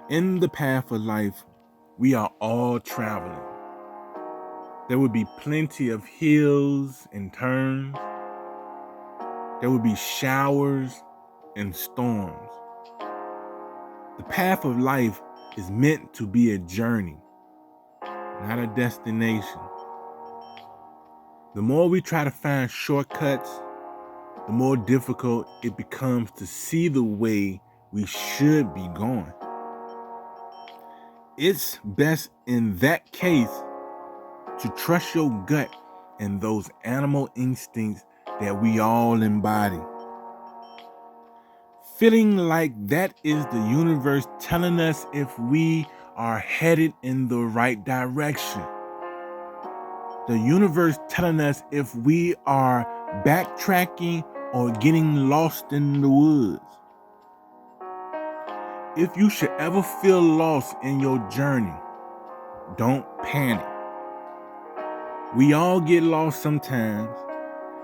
In the path of life, we are all traveling. There will be plenty of hills and turns. There will be showers and storms. The path of life is meant to be a journey, not a destination. The more we try to find shortcuts, the more difficult it becomes to see the way we should be going. It's best in that case to trust your gut and those animal instincts that we all embody. Feeling like that is the universe telling us if we are headed in the right direction. The universe telling us if we are backtracking or getting lost in the woods. If you should ever feel lost in your journey, don't panic. We all get lost sometimes,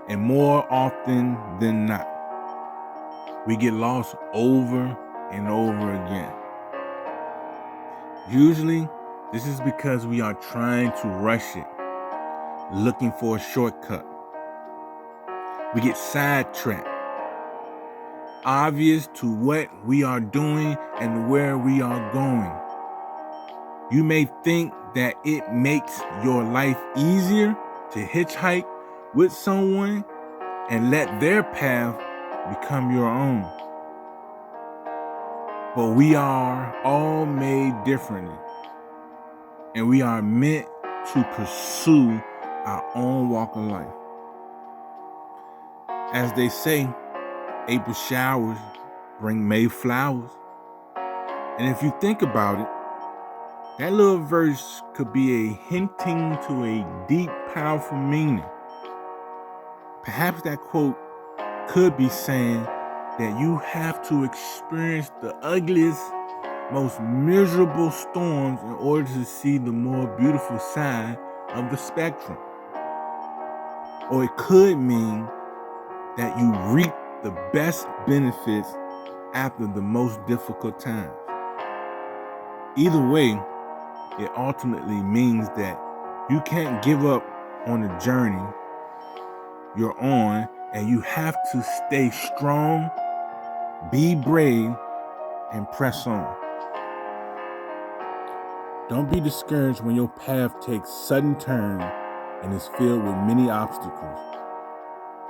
and more often than not, we get lost over and over again. Usually, this is because we are trying to rush it, looking for a shortcut. We get sidetracked, obvious to what we are doing and where we are going. You may think that it makes your life easier to hitchhike with someone and let their path become your own. But we are all made differently, and we are meant to pursue our own walk of life. As they say, April showers bring May flowers. And if you think about it, that little verse could be a hinting to a deep, powerful meaning. Perhaps that quote could be saying that you have to experience the ugliest, most miserable storms in order to see the more beautiful side of the spectrum. Or it could mean that you reap the best benefits after the most difficult times. Either way, it ultimately means that you can't give up on the journey you're on, and you have to stay strong, be brave, and press on. Don't be discouraged when your path takes sudden turns and is filled with many obstacles.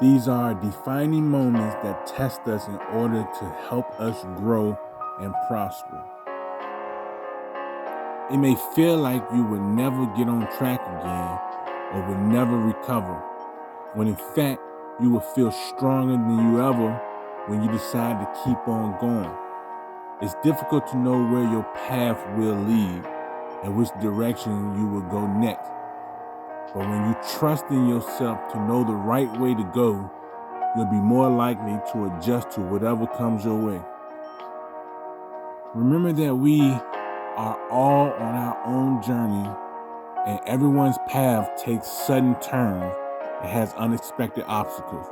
These are defining moments that test us in order to help us grow and prosper. It may feel like you will never get on track again or will never recover, when in fact you will feel stronger than you ever when you decide to keep on going. It's difficult to know where your path will lead and which direction you will go next. But when you trust in yourself to know the right way to go, you'll be more likely to adjust to whatever comes your way. Remember that we are all on our own journey, and everyone's path takes sudden turns and has unexpected obstacles.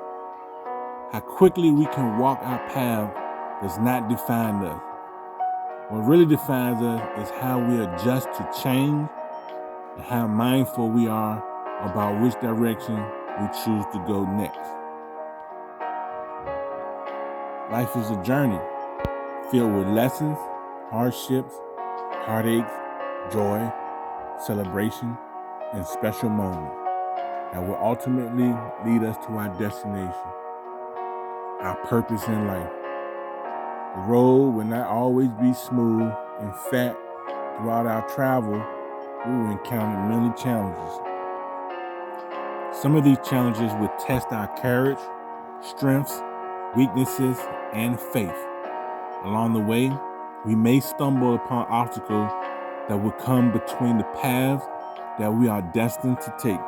How quickly we can walk our path does not define us. What really defines us is how we adjust to change and how mindful we are about which direction we choose to go next. Life is a journey filled with lessons, hardships, heartaches, joy, celebration, and special moments that will ultimately lead us to our destination, our purpose in life. The road will not always be smooth. In fact, throughout our travel, we will encounter many challenges. Some of these challenges will test our courage, strengths, weaknesses, and faith. Along the way, we may stumble upon obstacles that will come between the paths that we are destined to take.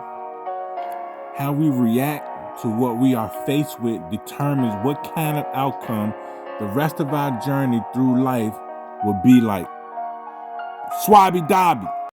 How we react to what we are faced with determines what kind of outcome the rest of our journey through life will be like. Swabby Dobby.